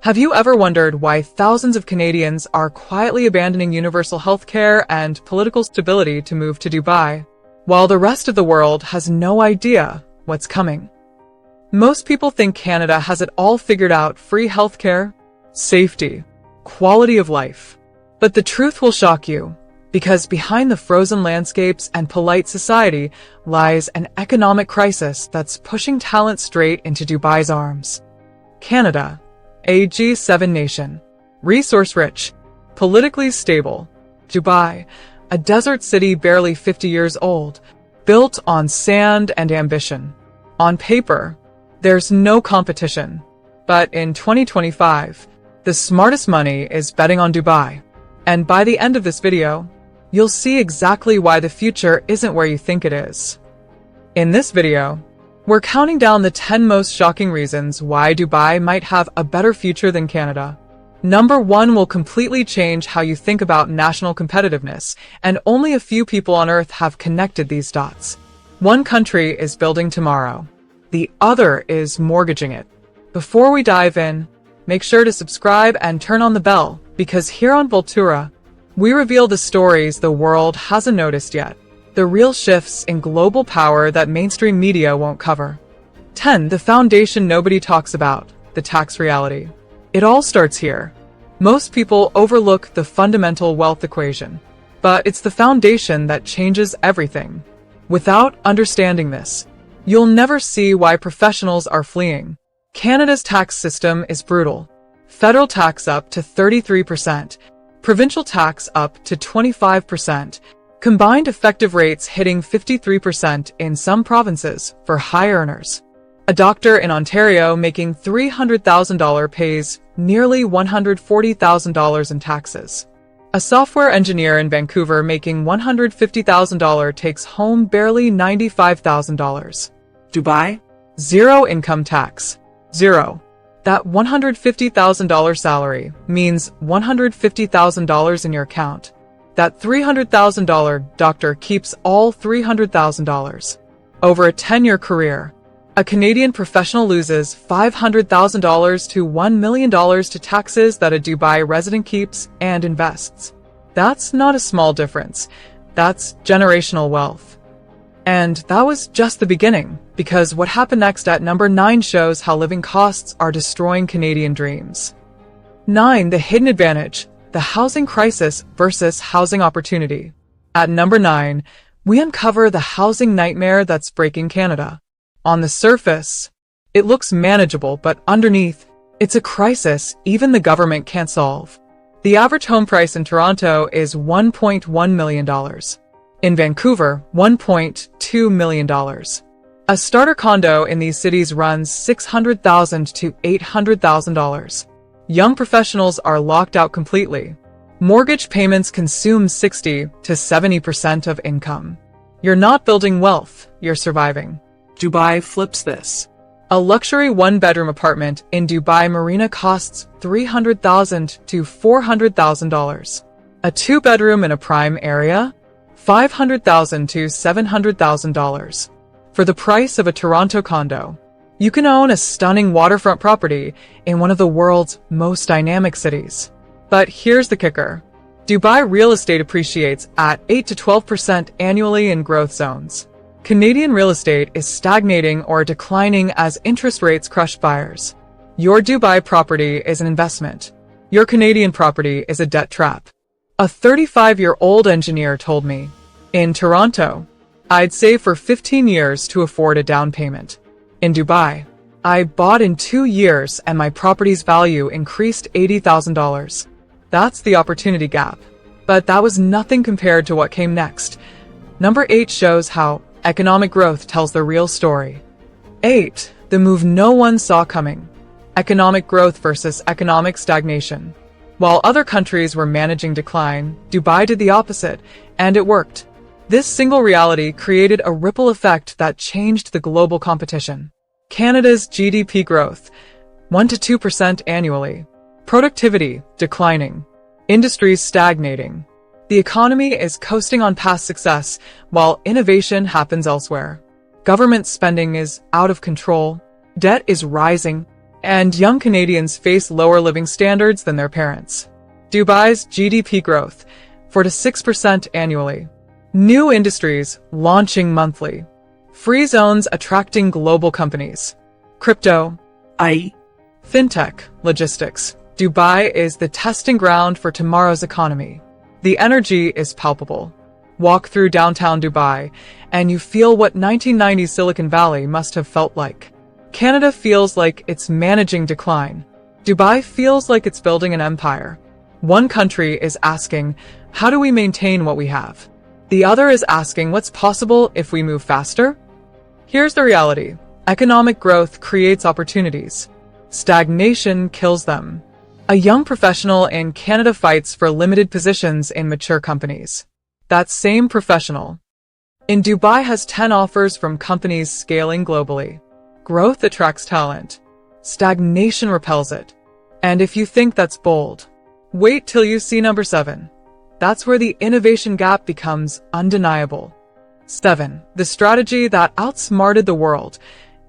Have you ever wondered why thousands of Canadians are quietly abandoning universal healthcare and political stability to move to Dubai, while the rest of the world has no idea what's coming? Most people think Canada has it all figured out: free healthcare, safety, quality of life. But the truth will shock you, because behind the frozen landscapes and polite society lies an economic crisis that's pushing talent straight into Dubai's arms. Canada, a G7 nation, resource-rich, politically stable. Dubai, a desert city barely 50 years old, built on sand and ambition. On paper, there's no competition. But in 2025, the smartest money is betting on Dubai. And by the end of this video, you'll see exactly why the future isn't where you think it is. In this video, we're counting down the 10 most shocking reasons why Dubai might have a better future than Canada. Number 1 will completely change how you think about national competitiveness, and only a few people on Earth have connected these dots. One country is building tomorrow. The other is mortgaging it. Before we dive in, make sure to subscribe and turn on the bell, because here on Vultura, we reveal the stories the world hasn't noticed yet. The real shifts in global power that mainstream media won't cover. 10. The foundation nobody talks about, the tax reality. It all starts here. Most people overlook the fundamental wealth equation, but it's the foundation that changes everything. Without understanding this, you'll never see why professionals are fleeing. Canada's tax system is brutal. Federal tax up to 33%, provincial tax up to 25%, combined effective rates hitting 53% in some provinces for high earners. A doctor in Ontario making $300,000 pays nearly $140,000 in taxes. A software engineer in Vancouver making $150,000 takes home barely $95,000. Dubai? Zero income tax. Zero. That $150,000 salary means $150,000 in your account. That $300,000 doctor keeps all $300,000. Over a 10-year career, a Canadian professional loses $500,000 to $1 million to taxes that a Dubai resident keeps and invests. That's not a small difference. That's generational wealth. And that was just the beginning, because what happened next at number 9 shows how living costs are destroying Canadian dreams. 9. The hidden advantage, the housing crisis versus housing opportunity. At number 9, we uncover the housing nightmare that's breaking Canada. On the surface, it looks manageable, but underneath, it's a crisis even the government can't solve. The average home price in Toronto is $1.1 million. In Vancouver, $1.2 million. A starter condo in these cities runs $600,000 to $800,000. Young professionals are locked out completely. Mortgage payments consume 60 to 70% of income. You're not building wealth, you're surviving. Dubai flips this. A luxury one-bedroom apartment in Dubai Marina costs $300,000 to $400,000. A two-bedroom in a prime area? $500,000 to $700,000. For the price of a Toronto condo, you can own a stunning waterfront property in one of the world's most dynamic cities. But here's the kicker. Dubai real estate appreciates at 8 to 12% annually in growth zones. Canadian real estate is stagnating or declining as interest rates crush buyers. Your Dubai property is an investment. Your Canadian property is a debt trap. A 35-year-old engineer told me, in Toronto, I'd save for 15 years to afford a down payment. In Dubai, I bought in 2 years and my property's value increased $80,000. That's the opportunity gap. But that was nothing compared to what came next. Number 8 shows how economic growth tells the real story. 8. The move no one saw coming. Economic growth versus economic stagnation. While other countries were managing decline, Dubai did the opposite, and it worked. This single reality created a ripple effect that changed the global competition. Canada's GDP growth, 1 to 2% annually. Productivity, declining. Industries stagnating. The economy is coasting on past success, while innovation happens elsewhere. Government spending is out of control. Debt is rising. and young Canadians face lower living standards than their parents. Dubai's GDP growth, 4 to 6% annually. New industries launching monthly. Free zones attracting global companies. Crypto, AI, fintech, logistics. Dubai is the testing ground for tomorrow's economy. The energy is palpable. Walk through downtown Dubai, and you feel what 1990s Silicon Valley must have felt like. Canada feels like it's managing decline. Dubai feels like it's building an empire. One country is asking, how do we maintain what we have? The other is asking what's possible if we move faster? Here's the reality. Economic growth creates opportunities. Stagnation kills them. A young professional in Canada fights for limited positions in mature companies. That same professional in Dubai has 10 offers from companies scaling globally. Growth attracts talent. Stagnation repels it. And if you think that's bold, wait till you see number 7. That's where the innovation gap becomes undeniable. 7. The strategy that outsmarted the world.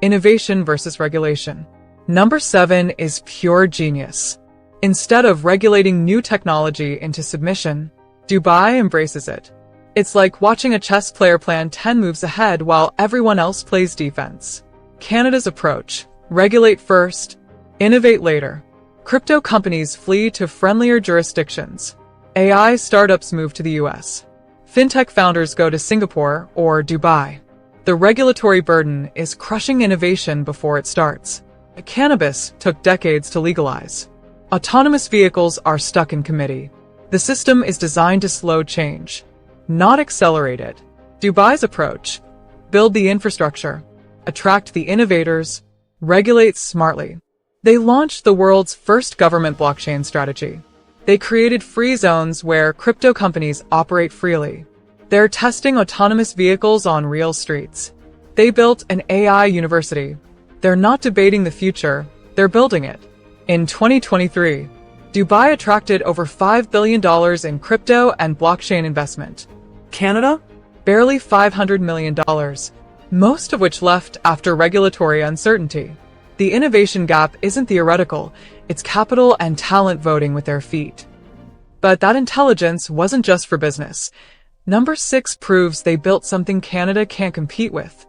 Innovation versus regulation. Number 7 is pure genius. Instead of regulating new technology into submission, Dubai embraces it. It's like watching a chess player plan 10 moves ahead while everyone else plays defense. Canada's approach: regulate first, innovate later. Crypto companies flee to friendlier jurisdictions. AI startups move to the US. Fintech founders go to Singapore or Dubai. The regulatory burden is crushing innovation before it starts. Cannabis took decades to legalize. Autonomous vehicles are stuck in committee. The system is designed to slow change, not accelerate it. Dubai's approach: build the infrastructure, attract the innovators, regulate smartly. They launched the world's first government blockchain strategy. They created free zones where crypto companies operate freely. They're testing autonomous vehicles on real streets. They built an AI university. They're not debating the future, they're building it. In 2023, Dubai attracted over $5 billion in crypto and blockchain investment. Canada? Barely $500 million, most of which left after regulatory uncertainty. The innovation gap isn't theoretical, it's capital and talent voting with their feet. But that intelligence wasn't just for business. Number 6 proves they built something Canada can't compete with.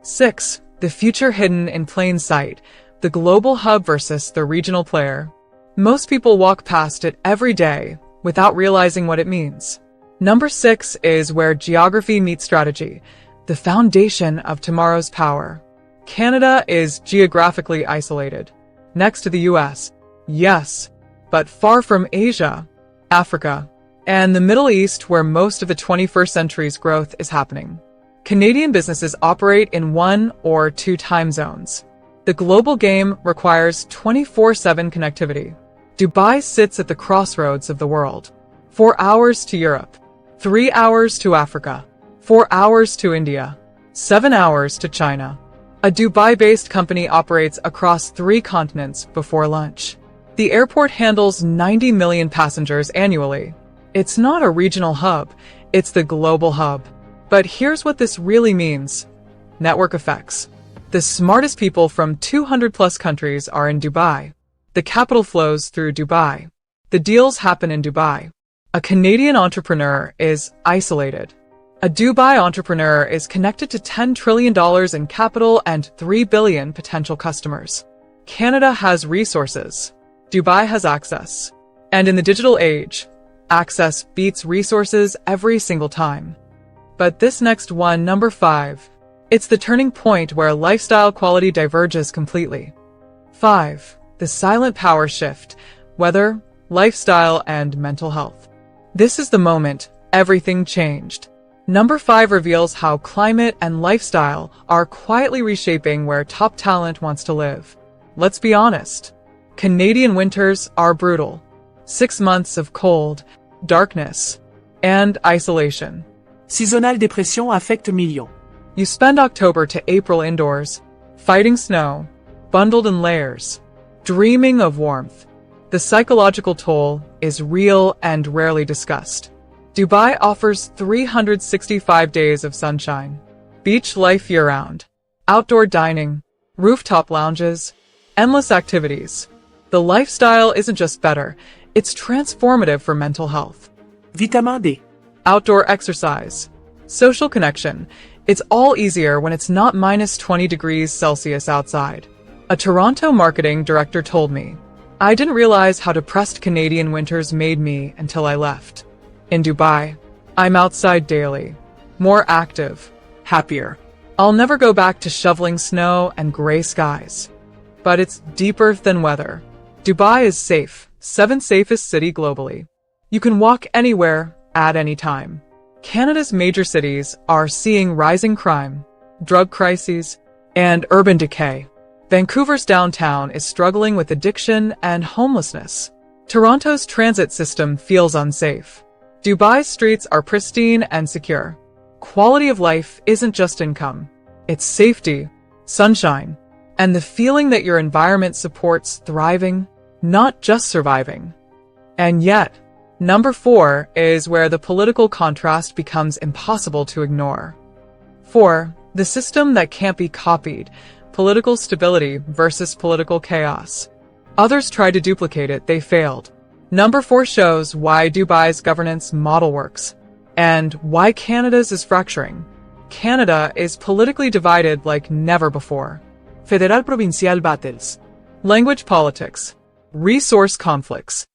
6. The future hidden in plain sight. The global hub versus the regional player. Most people walk past it every day without realizing what it means. Number 6 is where geography meets strategy, the foundation of tomorrow's power. Canada is geographically isolated, next to the US, yes, but far from Asia, Africa, and the Middle East, where most of the 21st century's growth is happening. Canadian businesses operate in 1 or 2 time zones. The global game requires 24/7 connectivity. Dubai sits at the crossroads of the world. 4 hours to Europe, 3 hours to Africa, 4 hours to India, 7 hours to China. A Dubai-based company operates across 3 continents before lunch. The airport handles 90 million passengers annually. It's not a regional hub, it's the global hub. But here's what this really means. Network effects. The smartest people from 200+ countries are in Dubai. The capital flows through Dubai. The deals happen in Dubai. A Canadian entrepreneur is isolated. A Dubai entrepreneur is connected to $10 trillion in capital and 3 billion potential customers. Canada has resources. Dubai has access. And in the digital age, access beats resources every single time. But this next one, number 5, it's the turning point where lifestyle quality diverges completely. 5. The silent power shift, weather, lifestyle, and mental health. This is the moment everything changed. Number 5 reveals how climate and lifestyle are quietly reshaping where top talent wants to live. Let's be honest. Canadian winters are brutal. 6 months of cold, darkness, and isolation. Saisonnale dépression affecte millions. You spend October to April indoors, fighting snow, bundled in layers, dreaming of warmth. The psychological toll is real and rarely discussed. Dubai offers 365 days of sunshine, beach life year-round, outdoor dining, rooftop lounges, endless activities. The lifestyle isn't just better, it's transformative for mental health. Vitamin D. Outdoor exercise, social connection. It's all easier when it's not minus 20 degrees Celsius outside. A Toronto marketing director told me, I didn't realize how depressed Canadian winters made me until I left. In Dubai, I'm outside daily, more active, happier. I'll never go back to shoveling snow and gray skies. But it's deeper than weather. Dubai is safe, 7th safest city globally. You can walk anywhere, at any time. Canada's major cities are seeing rising crime, drug crises, and urban decay. Vancouver's downtown is struggling with addiction and homelessness. Toronto's transit system feels unsafe. Dubai's streets are pristine and secure. Quality of life isn't just income. It's safety, sunshine, and the feeling that your environment supports thriving, not just surviving. And yet, number 4 is where the political contrast becomes impossible to ignore. 4. The system that can't be copied. Political stability versus political chaos. Others tried to duplicate it, they failed. Number 4 shows why Dubai's governance model works, and why Canada's is fracturing. Canada is politically divided like never before. Federal Provincial battles. Language politics. Resource conflicts.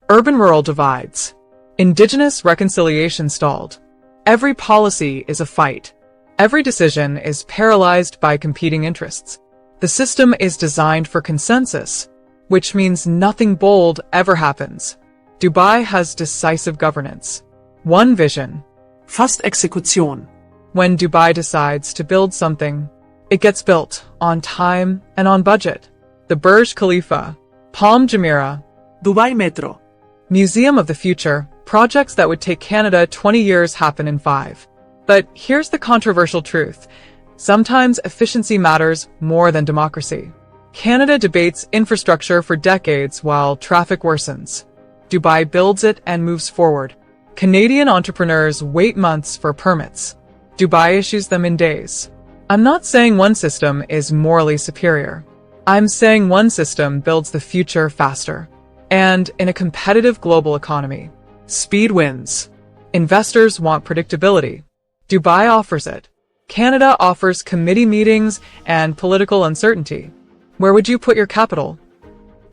Urban-rural divides. Indigenous reconciliation stalled. Every policy is a fight. Every decision is paralyzed by competing interests. The system is designed for consensus, which means nothing bold ever happens. Dubai has decisive governance. One vision. Fast execution. When Dubai decides to build something, it gets built on time and on budget. The Burj Khalifa, Palm Jumeirah, Dubai Metro. Museum of the Future, projects that would take Canada 20 years happen in 5. But here's the controversial truth. Sometimes efficiency matters more than democracy. Canada debates infrastructure for decades while traffic worsens. Dubai builds it and moves forward. Canadian entrepreneurs wait months for permits. Dubai issues them in days. I'm not saying one system is morally superior. I'm saying one system builds the future faster. And in a competitive global economy, speed wins. Investors want predictability. Dubai offers it. Canada offers committee meetings and political uncertainty. Where would you put your capital?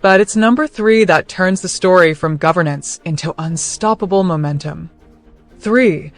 But it's number 3 that turns the story from governance into unstoppable momentum. 3.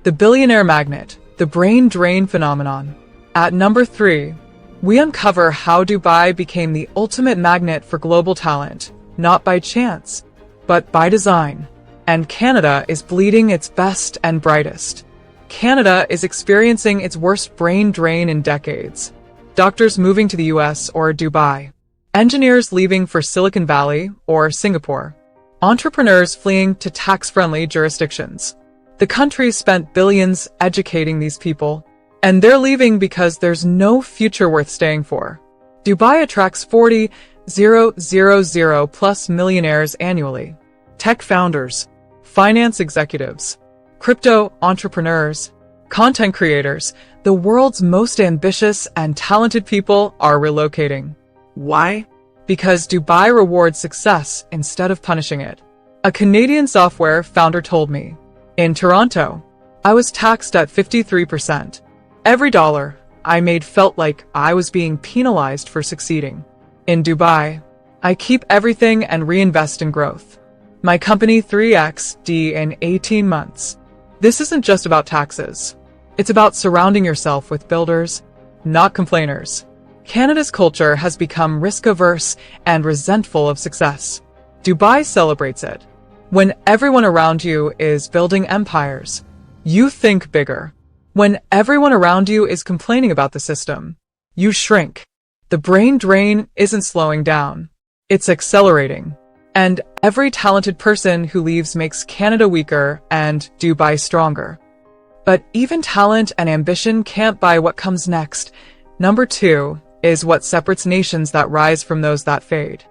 The billionaire magnet, the brain drain phenomenon. At number 3, we uncover how Dubai became the ultimate magnet for global talent, not by chance, but by design. And Canada is bleeding its best and brightest. Canada is experiencing its worst brain drain in decades. Doctors moving to the US or Dubai. Engineers leaving for Silicon Valley or Singapore. Entrepreneurs fleeing to tax-friendly jurisdictions. The country spent billions educating these people, and they're leaving because there's no future worth staying for. Dubai attracts 40,000 plus millionaires annually. Tech founders, finance executives, crypto entrepreneurs, content creators, the world's most ambitious and talented people are relocating. Why? Because Dubai rewards success instead of punishing it. A Canadian software founder told me, in Toronto, I was taxed at 53%. Every dollar I made felt like I was being penalized for succeeding. In Dubai, I keep everything and reinvest in growth. My company 3x'd in 18 months. This isn't just about taxes. It's about surrounding yourself with builders, not complainers. Canada's culture has become risk-averse and resentful of success. Dubai celebrates it. When everyone around you is building empires, you think bigger. When everyone around you is complaining about the system, you shrink. The brain drain isn't slowing down. It's accelerating. And every talented person who leaves makes Canada weaker and Dubai stronger. But even talent and ambition can't buy what comes next. Number 2 is what separates nations that rise from those that fade.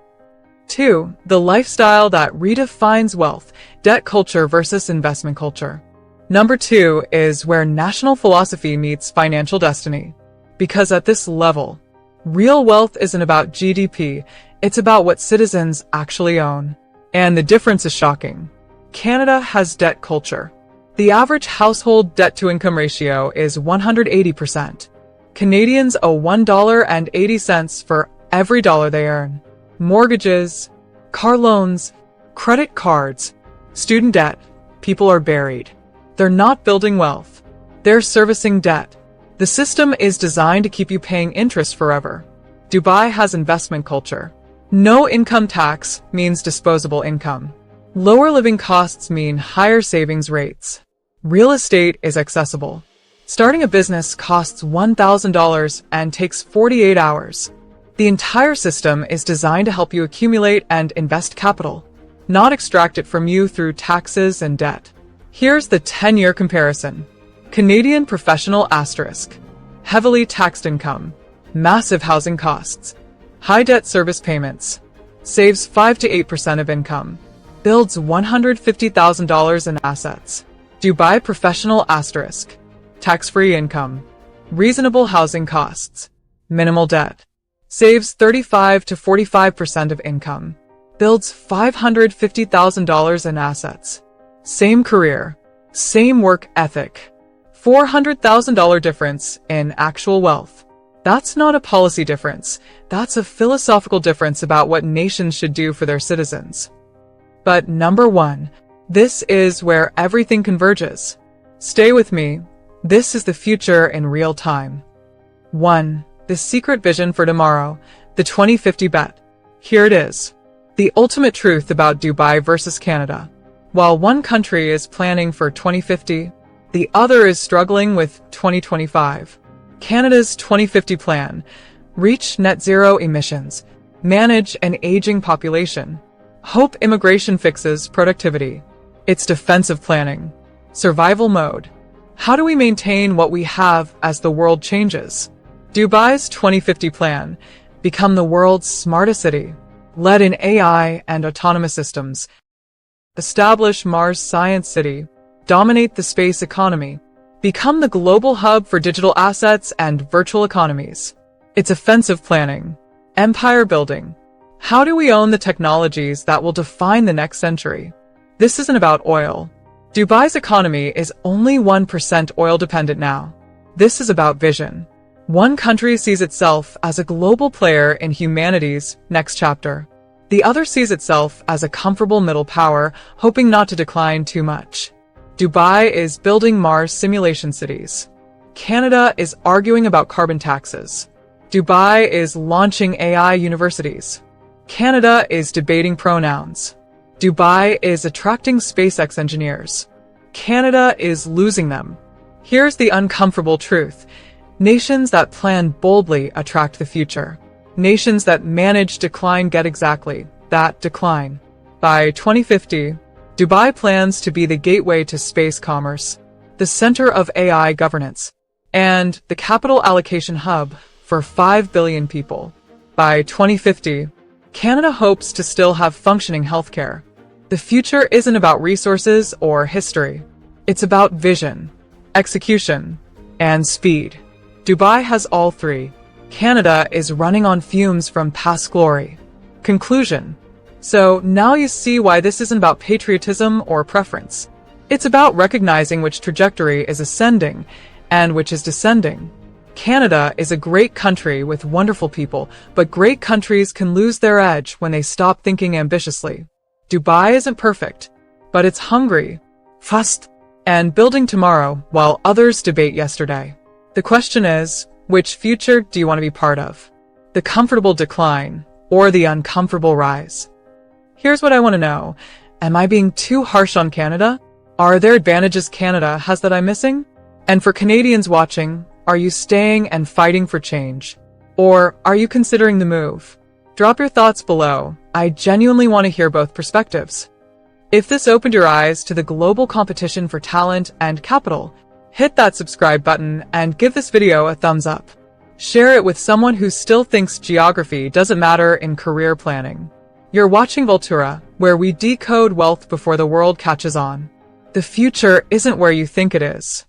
2. The lifestyle that redefines wealth, debt culture versus investment culture. Number 2 is where national philosophy meets financial destiny. Because at this level, Real wealth isn't about GDP, it's about what citizens actually own. And the difference is shocking. Canada has debt culture. The average household debt-to-income ratio is 180%. Canadians owe $1.80 for every dollar they earn. Mortgages, car loans, credit cards, student debt. People are buried. They're not building wealth. They're servicing debt. The system is designed to keep you paying interest forever. Dubai has investment culture. No income tax means disposable income. Lower living costs mean higher savings rates. Real estate is accessible. Starting a business costs $1,000 and takes 48 hours. The entire system is designed to help you accumulate and invest capital, not extract it from you through taxes and debt. Here's the 10-year comparison. Canadian professional asterisk. Heavily taxed income. Massive housing costs. High debt service payments. Saves 5 to 8% of income. Builds $150,000 in assets. Dubai professional asterisk. Tax-free income. Reasonable housing costs. Minimal debt. Saves 35 to 45% of income. Builds $550,000 in assets. Same career. Same work ethic. $400,000 difference in actual wealth. That's not a policy difference. That's a philosophical difference about what nations should do for their citizens. But number one, this is where everything converges. Stay with me. This is the future in real time. 1. The secret vision for tomorrow, the 2050 bet. Here it is. The ultimate truth about Dubai versus Canada. While one country is planning for 2050, the other is struggling with 2025. Canada's 2050 plan: reach net zero emissions, manage an aging population, hope immigration fixes productivity. It's defensive planning. Survival mode. How do we maintain what we have as the world changes? Dubai's 2050 plan: become the world's smartest city, led in AI and autonomous systems. Establish Mars Science City, dominate the space economy, become the global hub for digital assets and virtual economies. It's offensive planning. Empire building. How do we own the technologies that will define the next century? This isn't about oil. Dubai's economy is only 1% oil dependent now. This is about vision. One country sees itself as a global player in humanity's next chapter. The other sees itself as a comfortable middle power, hoping not to decline too much. Dubai is building Mars simulation cities. Canada is arguing about carbon taxes. Dubai is launching AI universities. Canada is debating pronouns. Dubai is attracting SpaceX engineers. Canada is losing them. Here's the uncomfortable truth. Nations that plan boldly attract the future. Nations that manage decline get exactly that decline. By 2050, Dubai plans to be the gateway to space commerce, the center of AI governance, and the capital allocation hub for 5 billion people. By 2050, Canada hopes to still have functioning healthcare. The future isn't about resources or history. It's about vision, execution, and speed. Dubai has all three. Canada is running on fumes from past glory. Conclusion. So now you see why this isn't about patriotism or preference. It's about recognizing which trajectory is ascending and which is descending. Canada is a great country with wonderful people, but great countries can lose their edge when they stop thinking ambitiously. Dubai isn't perfect, but it's hungry, fast, and building tomorrow while others debate yesterday. The question is, which future do you want to be part of? The comfortable decline or the uncomfortable rise? Here's what I want to know. Am I being too harsh on Canada? Are there advantages Canada has that I'm missing? And for Canadians watching, are you staying and fighting for change? Or are you considering the move? Drop your thoughts below. I genuinely want to hear both perspectives. If this opened your eyes to the global competition for talent and capital, hit that subscribe button and give this video a thumbs up. Share it with someone who still thinks geography doesn't matter in career planning. You're watching Vultura, where we decode wealth before the world catches on. The future isn't where you think it is.